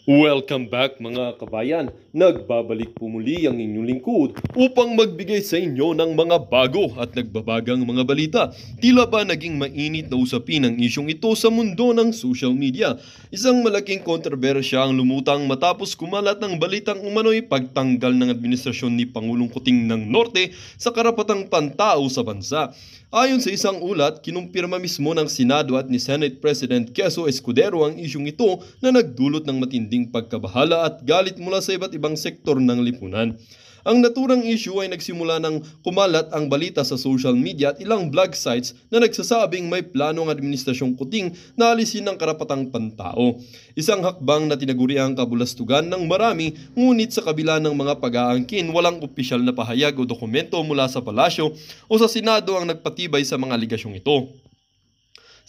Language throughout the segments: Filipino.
Welcome back mga kabayan. Nagbabalik po muli ang inyong lingkod upang magbigay sa inyo ng mga bago at nagbabagang mga balita. Tila ba naging mainit na usapin ang isyong ito sa mundo ng social media? Isang malaking kontrobersya ang lumutang matapos kumalat ng balitang umano'y pagtanggal ng administrasyon ni Pangulong Kuting ng Norte sa karapatang pantao sa bansa. Ayon sa isang ulat, kinumpirma mismo ng Senado at ni Senate President Quezon Escudero ang isyong ito na nagdulot ng matinding pagkabahala at galit mula sa iba't ibang sektor ng lipunan. Ang naturang issue ay nagsimula ng kumalat ang balita sa social media at ilang blog sites na nagsasabing may plano ang administrasyong Kuting na alisin ng karapatang pantao. Isang hakbang na tinaguriang kabulastugan ng marami, ngunit sa kabila ng mga pag-aangkin, walang opisyal na pahayag o dokumento mula sa palasyo o sa Senado ang nagpatibay sa mga aligasyong ito.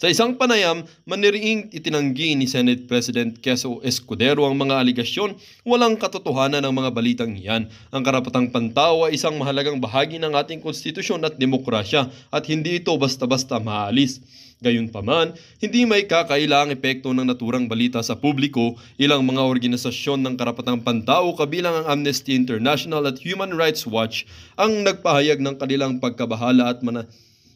Sa isang panayam, maniriing itinanggi ni Senate President Quezon Escudero ang mga aligasyon, walang katotohanan ng mga balitang iyan. Ang karapatang pantao ay isang mahalagang bahagi ng ating konstitusyon at demokrasya at hindi ito basta-basta maalis. Gayunpaman, hindi may kakailangang epekto ng naturang balita sa publiko. Ilang mga organisasyon ng karapatang pantao kabilang ang Amnesty International at Human Rights Watch ang nagpahayag ng kanilang pagkabahala at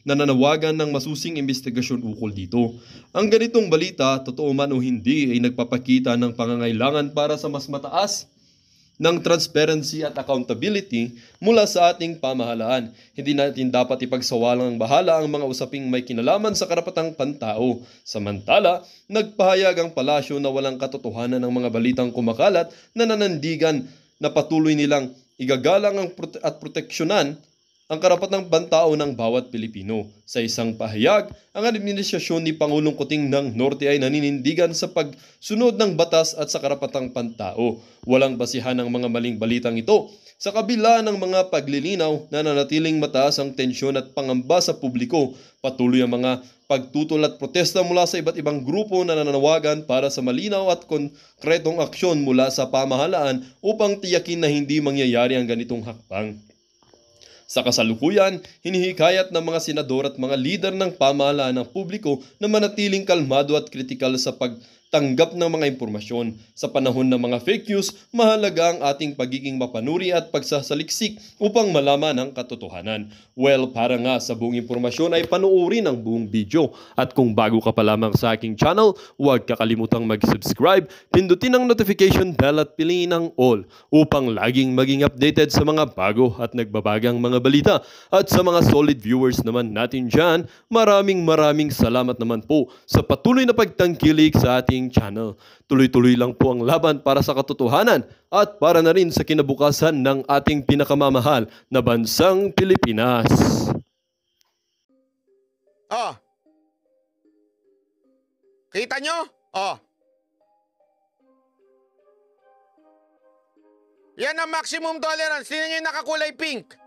nananawagan ng masusing investigasyon ukol dito. Ang ganitong balita, totoo man o hindi, ay nagpapakita ng pangangailangan para sa mas mataas ng transparency at accountability mula sa ating pamahalaan. Hindi natin dapat ipagsawalang bahala ang mga usaping may kinalaman sa karapatang pantao. Samantala, nagpahayag ang palasyo na walang katotohanan ng mga balitang kumakalat na nanandigan na patuloy nilang igagalang at proteksyonan ang karapatang pantao ng bawat Pilipino. Sa isang pahayag, ang administrasyon ni Pangulong Kuting ng Norte ay naninindigan sa pagsunod ng batas at sa karapatang pantao. Walang basihan ang mga maling balitang ito. Sa kabila ng mga paglilinaw, nananatiling mataas ang tensyon at pangamba sa publiko. Patuloy ang mga pagtutol at protesta mula sa iba't ibang grupo na nananawagan para sa malinaw at konkretong aksyon mula sa pamahalaan upang tiyakin na hindi mangyayari ang ganitong hakbang. Sa kasalukuyan, hinihikayat ng mga senador at mga lider ng pamahalaan ng publiko na manatiling kalmado at kritikal sa pagtanggap ng mga impormasyon. Sa panahon ng mga fake news, mahalaga ang ating pagiging mapanuri at pagsasaliksik upang malaman ang katotohanan. Well, para nga sa buong impormasyon ay panuorin ang buong video. At kung bago ka pa lamang sa aking channel, huwag kakalimutang mag-subscribe, pindutin ang notification bell at piliin ang all upang laging maging updated sa mga bago at nagbabagang mga balita. At sa mga solid viewers naman natin dyan, maraming salamat naman po sa patuloy na pagtangkilik sa ating channel. Tuloy-tuloy lang po ang laban para sa katotohanan at para na rin sa kinabukasan ng ating pinakamamahal na bansang Pilipinas. Oh. Kita nyo? Oh. Yan ang maximum tolerance. Tingnan nyo yung nakakulay pink.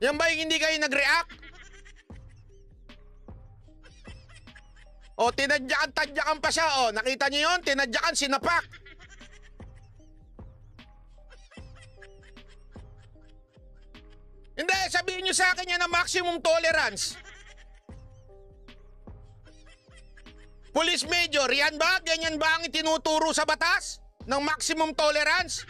Yan ba yung hindi kayo nag-react? O, tinadyakan pa siya. O, nakita niyo yun? Tinadyakan, sinapak. Hindi, sabihin niyo sa akin yan ang maximum tolerance. Police Major, yan ba? Ganyan ba ang itinuturo sa batas? Ng maximum tolerance?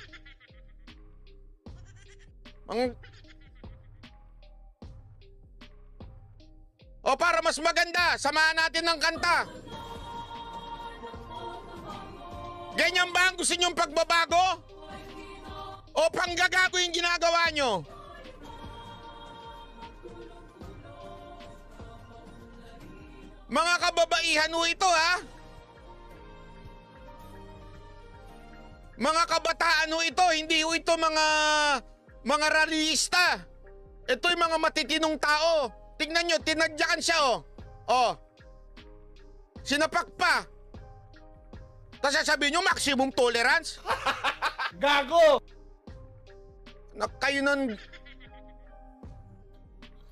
O para mas maganda, samahan natin ng kanta. Ganyan ba ang gusto nyong pagbabago? O panggagago yung ginagawa nyo? Mga kababaihan ho ito, ha? Mga kabataan ho ito, hindi ho ito mga rallyista. Ito yung mga matitinong tao. Tingnan nyo, tinadyakan siya, oh. Oh. Sinapak pa. Tapos sasabihin nyo, maximum tolerance? Gago! Kayo nun...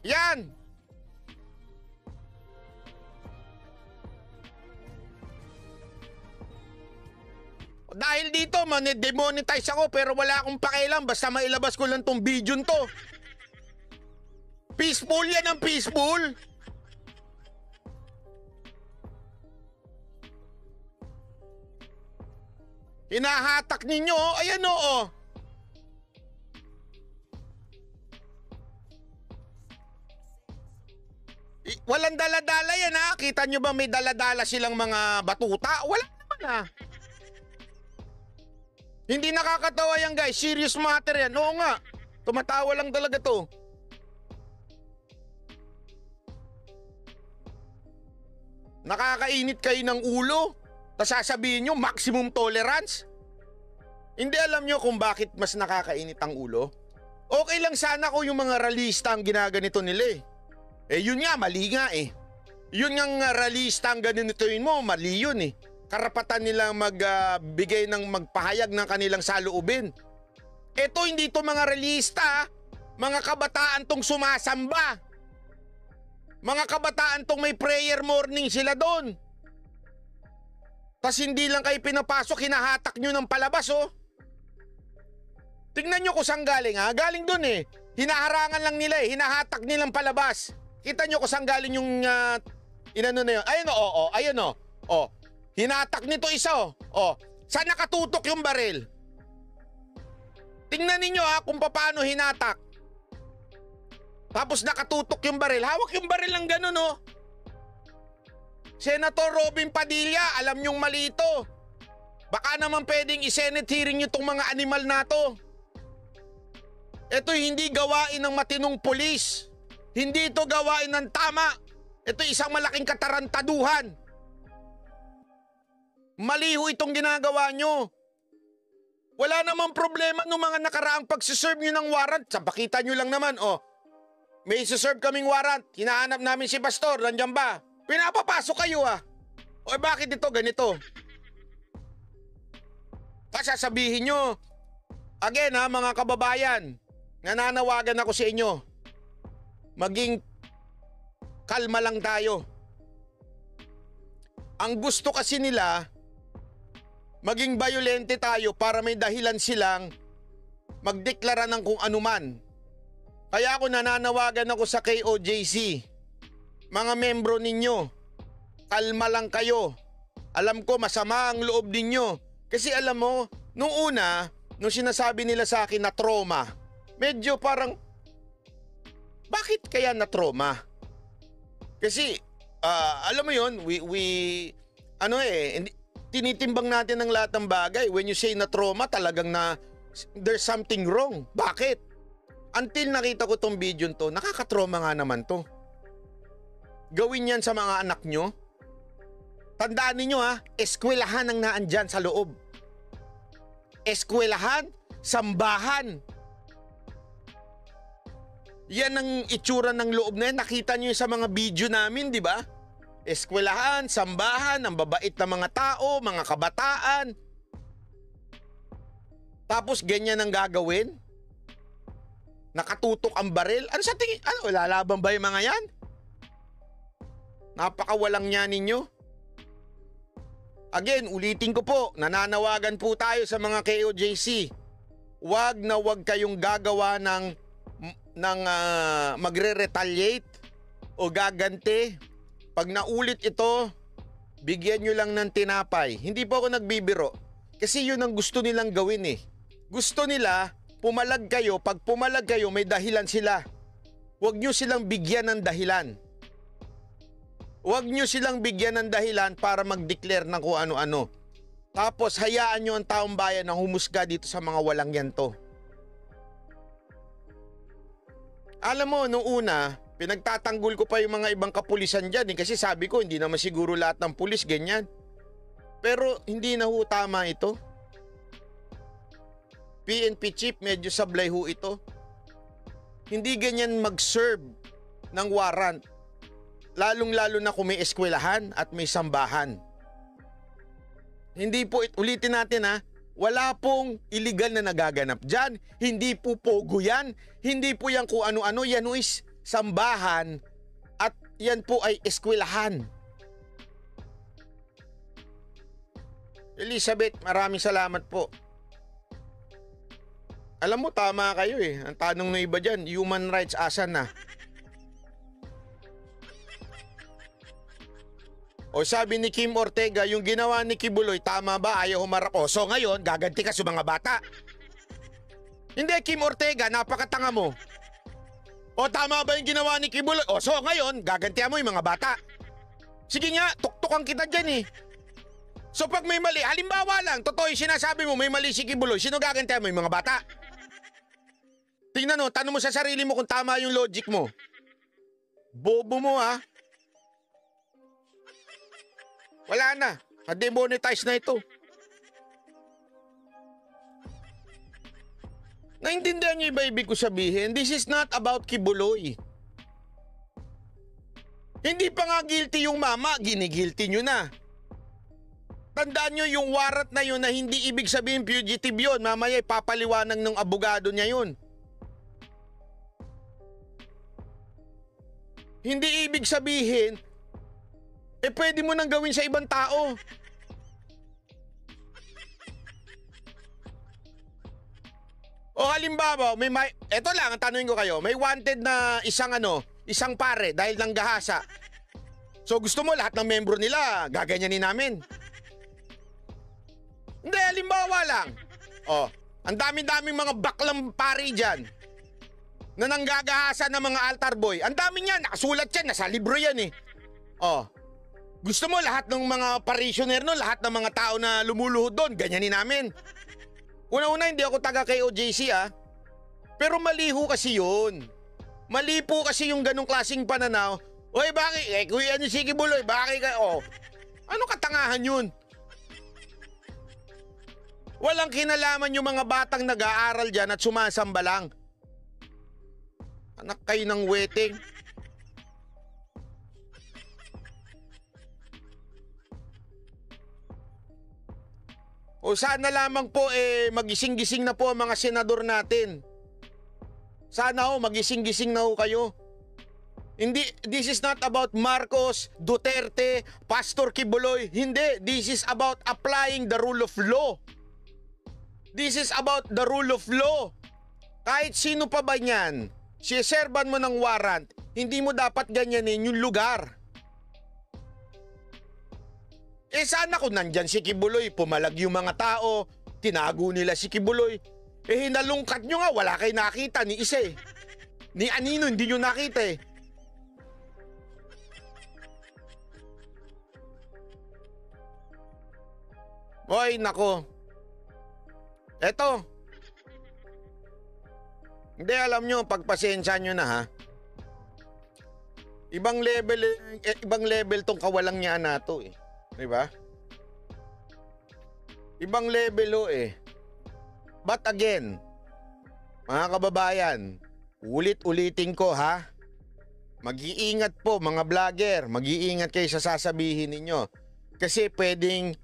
Yan! Dahil dito, demonetize ako pero wala akong pakialam. Basta mailabas ko lang tong video to. Peaceful yan ang peaceful. Hinahatak ninyo, oh. Ayan oh. Walang dala-dala yan ha. Kita nyo ba may dala-dala silang mga batuta? Wala naman ha. Hindi nakakatawa yan guys. Serious matter yan. Oo nga. Tumatawa lang talaga to. Nakakainit kayo ng ulo. Tapos sasabihin nyo maximum tolerance. Hindi alam nyo kung bakit mas nakakainit ang ulo. Okay lang sana kung yung mga ralista ang ginaganito nila eh. Yun nga, mali nga eh. Yun nga ralista ang ganitoin mo, mali yun eh. Karapatan nilang magbigay ng magpahayag ng kanilang saloobin. Ito hindi to mga realista, mga kabataan tong sumasamba. Mga kabataan tong may prayer morning sila doon. Tas hindi lang kayo pinapasok, hinahatak nyo ng palabas oh. Tingnan nyo kung saan galing ha, galing doon eh. Hinaharangan lang nila eh, hinahatak nilang palabas. Kita nyo kung saan galing yung inano na yun. Ayun o, ayun o. O, hinatak nito isa o. O, saan nakatutok yung baril? Tingnan ninyo ha kung paano hinatak. Tapos nakatutok yung baril. Hawak yung baril ng ganun o. Senator Robin Padilla, alam nyong mali ito. Baka naman pwedeng i-senate hearing nyo tong mga animal na to. Ito hindi gawain ng matinong pulis. Hindi ito gawain ng tama. Ito isang malaking katarantaduhan. Maliho itong ginagawa nyo. Wala namang problema nung mga nakaraang pagsiserve nyo ng warrant. Sapakita nyo lang naman, oh. May isi-serve kaming warrant. Hinahanap namin si Pastor. Nandiyan ba? Pinapapasok kayo ah. O bakit ito ganito? Sasabihin nyo. Again ha, mga kababayan. Nananawagan ako sa inyo. Maging kalma lang tayo. Ang gusto kasi nila, maging bayolente tayo para may dahilan silang magdeklara ng kung anuman. Kaya ako nananawagan ako sa KOJC. Mga membro ninyo, kalma lang kayo. Alam ko masama ang loob ninyo. Kasi alam mo, nung una, nung sinasabi nila sa akin na trauma, medyo parang, bakit kaya na trauma? Kasi, alam mo yun, tinitimbang natin ang lahat ng bagay. When you say na trauma, talagang na there's something wrong. Bakit? Until nakita ko tong video to, nakaka-trauma nga naman to. Gawin yan sa mga anak nyo. Tandaan ninyo ha, eskwelahan ang naandyan sa loob. Eskwelahan, sambahan. Yan ang itsura ng loob na yan. Nakita nyo sa mga video namin, di ba? Eskwelahan, sambahan, ang babait na mga tao, mga kabataan. Tapos ganyan ang gagawin? Nakatutok ang baril? Ano sa tingin? Ano, lalaban ba yung mga yan? Napakawalang niya ninyo. Again, ulitin ko po, nananawagan po tayo sa mga KOJC. Wag na wag kayong gagawa ng magre-retaliate o gagante. Pag naulit ito, bigyan nyo lang ng tinapay. Hindi po ako nagbibiro. Kasi yun ang gusto nilang gawin eh. Gusto nila, pumalag kayo. Pag pumalag kayo, may dahilan sila. Huwag nyo silang bigyan ng dahilan. Huwag nyo silang bigyan ng dahilan para mag-declare ng kung ano-ano. Tapos hayaan nyo ang taong bayan na humusga dito sa mga walang yanto. Alam mo, nung una, pinagtatanggol ko pa yung mga ibang kapulisan dyan kasi sabi ko, hindi naman siguro lahat ng pulis ganyan. Pero hindi na ho tama ito. PNP chief, medyo sablay ho ito. Hindi ganyan mag-serve ng warrant. Lalong-lalo na kung may eskwelahan at may sambahan. Hindi po, ulitin natin ha, wala pong illegal na nagaganap dyan. Hindi po pogo yan. Hindi po yan kung ano-ano. Yan is sambahan at yan po ay eskwelahan. Elizabeth, maraming salamat po. Alam mo, tama kayo eh. Ang tanong ng iba dyan, human rights asan na? O sabi ni Kim Ortega, yung ginawa ni Kibuloy, tama ba? Ayaw humarap. O so ngayon, gaganti ka sa mga bata. Hindi, Kim Ortega, napakatanga mo. O tama ba yung ginawa ni Kibuloy? O so ngayon, gagantihan mo yung mga bata. Sige nga, tuktukan kita dyan eh. So pag may mali, halimbawa lang, totoo yung sinasabi mo, may mali si Kibuloy, sino gagantihan mo yung mga bata? Tingnan mo, tanong mo sa sarili mo kung tama yung logic mo. Bobo mo ha. Wala na, na-demonetize na ito. Naintindihan niyo ba ibig ko sabihin? This is not about Kibuloy. Hindi pa nga guilty yung mama, ginigilty nyo na. Tandaan nyo yung warat na yun na hindi ibig sabihin fugitive yun. Mamaya ipapaliwanag ng abogado niya yun. Hindi ibig sabihin, pwede mo nang gawin sa ibang tao. O halimbawa, eto lang ang tanungin ko kayo, may wanted na isang pare dahil ng gahasa. So gusto mo lahat ng membro nila gaganyanin namin? Hindi, halimbawa lang. O, ang dami-daming mga baklang pari dyan na nanggagahasa ng mga altar boy. Ang dami niyan, nakasulat yan, nasa libro yan eh. O, gusto mo lahat ng mga parishioner no, lahat ng mga tao na lumuluhod doon, ganyanin namin? Una-una, hindi ako taga kay OJC pero mali ho kasi yun. Mali po kasi yung ganong klaseng pananaw. Oy, bakit? Kuya ni si Kibuloy, bakit ka? Ano katangahan yun? Walang kinalaman yung mga batang nag-aaral dyan at sumasamba lang. Anak kayo ng weting. O sana lamang po magising-gising na po ang mga senador natin. Sana magising-gising na kayo. Hindi, this is not about Marcos, Duterte, Pastor Kibuloy. Hindi, this is about applying the rule of law. This is about the rule of law. Kahit sino pa ba niyan, siserban mo ng warrant, hindi mo dapat ganyanin yung lugar. Sana kung nandyan si Kibuloy, pumalag yung mga tao, tinago nila si Kibuloy. Hinalungkat nyo nga, wala kayo nakita ni isa eh. Ni Anino, hindi nyo nakita eh. Oy, nako. Eto. Hindi, alam nyo, pagpasensya nyo na ha. Ibang level tong kawalang niya na to eh. Diba? Ibang level But again, mga kababayan, ulit-ulitin ko ha. Mag-iingat po mga vlogger, mag-iingat kayo sa sasabihin ninyo. Kasi pwedeng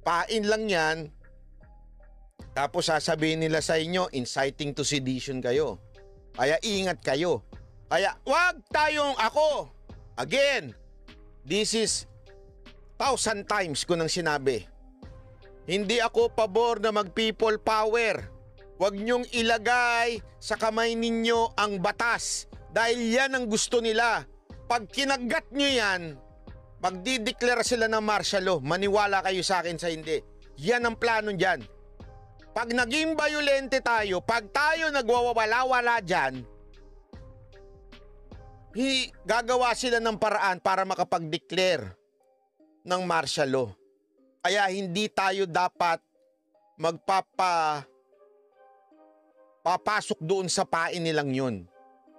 pain lang yan, tapos sasabihin nila sa inyo, inciting to sedition kayo. Kaya ingat kayo. Kaya wag tayong again, this is 1,000 times ko nang sinabi. Hindi ako pabor na mag-people power. Huwag niyong ilagay sa kamay ninyo ang batas dahil yan ang gusto nila. Pag kinagat niyo yan, magdideklara sila ng martial law. Maniwala kayo sa akin sa hindi. Yan ang plano dyan. Pag naging violente tayo, pag tayo nagwawala-wala dyan, gagawa sila ng paraan para makapag-declare ng martial law. Kaya hindi tayo dapat papasok doon sa pain nilang yun.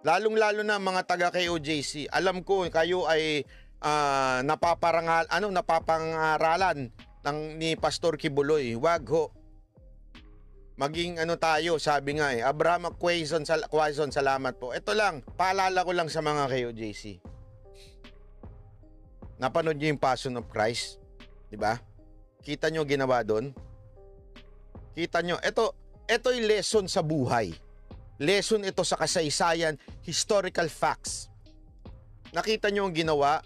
Lalong-lalo na mga taga kay OJC. Alam ko kayo ay napapangaralan ni Pastor Kibuloy. Wag ho. Maging tayo, sabi nga Abraham Quezon, salamat po. Ito lang, paalala ko lang sa mga kay OJC. Napanood niyo yung Passion of Christ? Diba? Kita niyo ginawa doon? Kita niyo, ito yung lesson sa buhay. Lesson ito sa kasaysayan, historical facts. Nakita niyo ang ginawa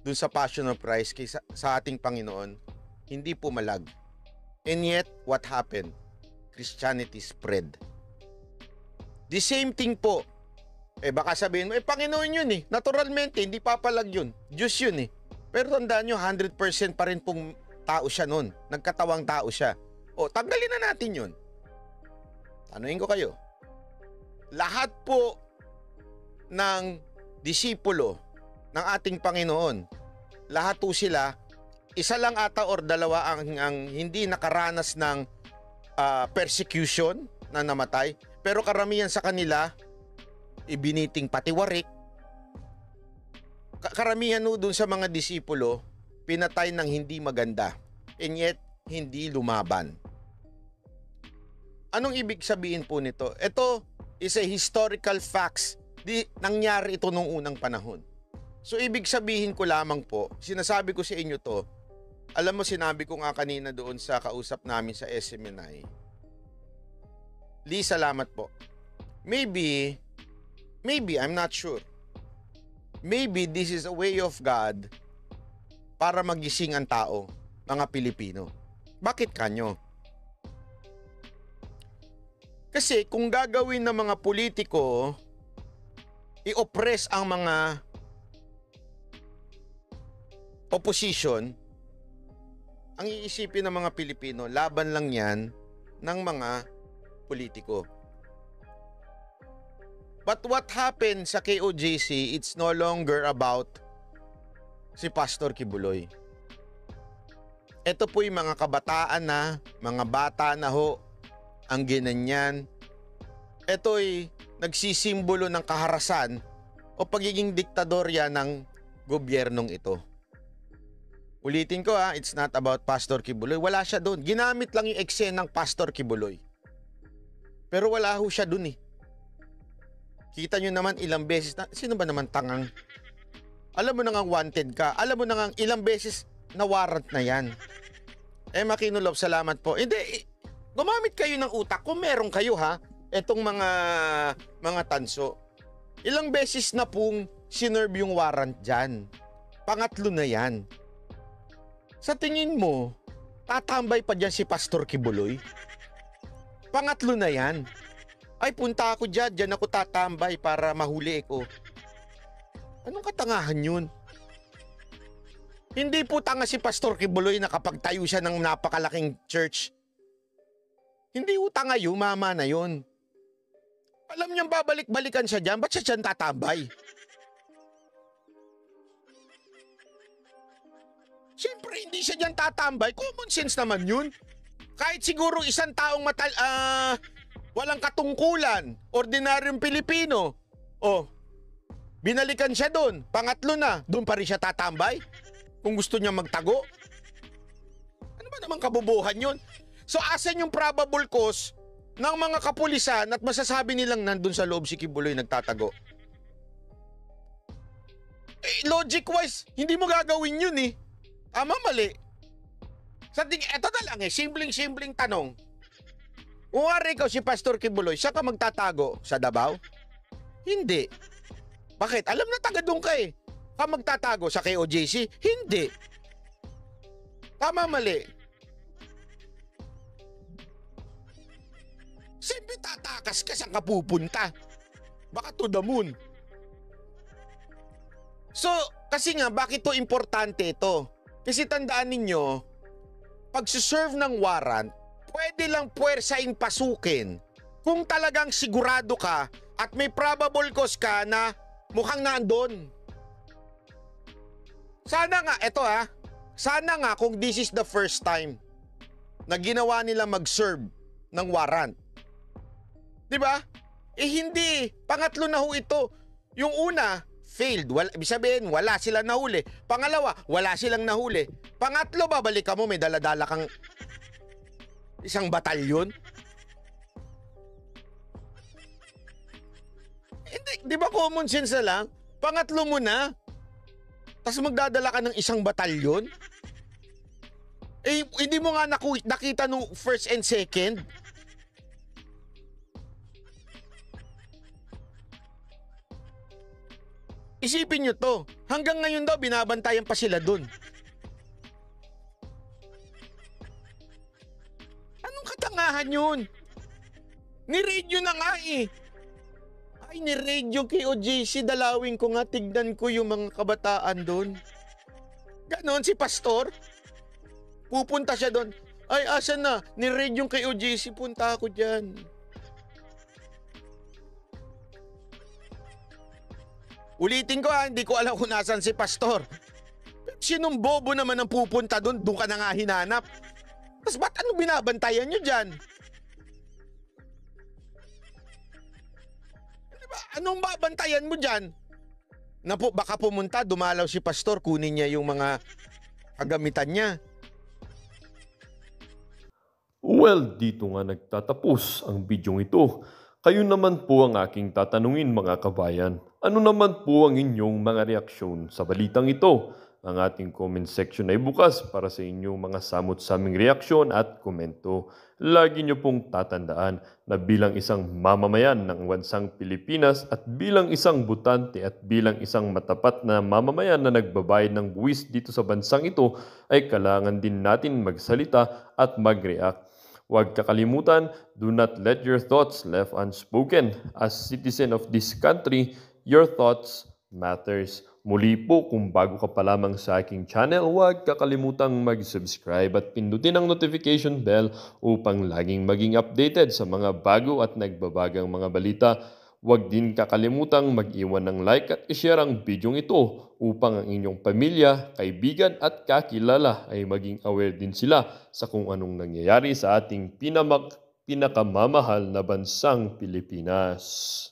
doon sa Passion of Christ sa ating Panginoon? Hindi pumalag. And yet, what happened? Christianity spread. The same thing po. Baka sabihin mo, Panginoon yun Naturalmente, hindi papalag yun. Diyos yun Pero tandaan nyo, 100% pa rin pong tao siya nun. Nagkatawang tao siya. O, tanggalin na natin yun. Tanungin ko kayo. Lahat po ng disipulo ng ating Panginoon, lahat po sila, isa lang ata or dalawa ang hindi nakaranas ng persecution na namatay. Pero karamihan sa kanila, ibiniting patiwarik. Karamihan no dun sa mga disipulo, pinatay ng hindi maganda. And yet, hindi lumaban. Anong ibig sabihin po nito? Ito is a historical facts. Nangyari ito nung unang panahon. So, ibig sabihin ko lamang po, sinasabi ko sa inyo to, alam mo, sinabi ko nga kanina doon sa kausap namin sa SMNI. Lee, salamat po. Maybe, I'm not sure. Maybe this is a way of God para magising ang tao, mga Pilipino. Bakit kanyo? Kasi kung gagawin ng mga politiko, i-oppress ang mga opposition, ang iisipin ng mga Pilipino, laban lang yan ng mga politiko. But what happened sa KOJC, it's no longer about si Pastor Kibuloy. Ito po yung mga kabataan na, mga bata na ho, ang ginanyan. Ito'y nagsisimbolo ng kaharasan o pagiging diktadorya ng gobyernong ito. Ulitin ko it's not about Pastor Kibuloy. Wala siya doon. Ginamit lang yung eksena ng Pastor Kibuloy. Pero wala ho siya doon eh. Kita nyo naman ilang beses na, sino ba naman tangang? Alam mo na nga wanted ka. Alam mo na nga ilang beses na warrant na yan. Makinolob, salamat po. Hindi, gumamit kayo ng utak kung meron kayo ha. Etong mga tanso. Ilang beses na pong sinerve yung warrant dyan. Pangatlo na yan. Sa tingin mo, tatambay pa dyan si Pastor Kibuloy? Pangatlo na yan. Ay, punta ako dyan ako tatambay para mahuli ko. Anong katangahan yun? Hindi po tanga si Pastor Kibuloy na kapag tayo siya ng napakalaking church. Hindi po tanga yun, mama na yun. Alam niyang babalik-balikan siya dyan, ba't siya dyan tatambay? Siyempre, hindi siya dyan tatambay. Common sense naman yun. Kahit siguro isang taong walang katungkulan, ordinaryong Pilipino, binalikan siya doon, pangatlo na, doon pa rin siya tatambay? Kung gusto niya magtago? Ano ba naman kabubuhan yun? So, asan yung probable cause ng mga kapulisan at masasabi nilang nandun sa loob si Kibuloy nagtatago? Logic-wise, hindi mo gagawin yun eh. Mali. Eto na lang simpleng tanong. Kung ikaw si Pastor Kibuloy, saan ka magtatago? Sa Davao? Hindi. Bakit? Alam na taga doon ka eh. Ka magtatago sa KOJC? Hindi. Tama, mali. Simple tatakas ka saan ka pupunta. Baka to the moon. So, kasi nga, bakit to importante ito? Kasi tandaan ninyo, pag-serve ng warrant, pwede lang puwersaing pasukin kung talagang sigurado ka at may probable cause ka na mukhang nandun. Sana nga, sana nga kung this is the first time na ginawa nila mag-serve ng warrant. Diba? Hindi. Pangatlo na ho ito. Yung una, failed. Ibig sabihin, wala silang nahuli. Pangalawa, wala silang nahuli. Pangatlo, babalik ka mo, may daladala kang isang batalyon. Hindi, di ba common sense na lang? Pangatlo mo na, tapos magdadala ka ng isang batalyon? Hindi mo nga nakita nung first and second? Isipin nyo to, hanggang ngayon daw binabantayan pa sila dun. Anong katangahan yun? Ni-radio na nga eh. Ay, ni-radio KOJC, dalawin ko nga, tignan ko yung mga kabataan dun. ganon si Pastor? Pupunta siya doon. Ay, asan na? Ni-raid yung kay OJC, punta ako dyan. Ulitin ko hindi ko alam kung nasan si Pastor. Sinong bobo naman ang pupunta doon? Doon ka na nga hinanap. Tapos ba't ano binabantayan nyo dyan? Diba? Anong babantayan mo dyan? Na po, baka pumunta, dumalaw si Pastor, kunin niya yung mga kagamitan niya. Well, dito nga nagtatapos ang bidyong ito. Kayo naman po ang aking tatanungin mga kabayan. Ano naman po ang inyong mga reaksyon sa balitang ito? Ang ating comment section ay bukas para sa inyong mga samot-saming reaksyon at komento. Lagi niyo pong tatandaan na bilang isang mamamayan ng bansang Pilipinas at bilang isang butante at bilang isang matapat na mamamayan na nagbabayad ng buwis dito sa bansang ito ay kailangan din natin magsalita at mag-react. Huwag kakalimutan, do not let your thoughts left unspoken. As citizen of this country, your thoughts matters. Muli po, kung bago ka pa lamang sa aking channel, huwag kakalimutang mag-subscribe at pindutin ang notification bell upang laging maging updated sa mga bago at nagbabagang mga balita. Huwag din kakalimutang mag-iwan ng like at i-share ang bidyong ito upang ang inyong pamilya, kaibigan at kakilala ay maging aware din sila sa kung anong nangyayari sa ating pinakamamahal na bansang Pilipinas.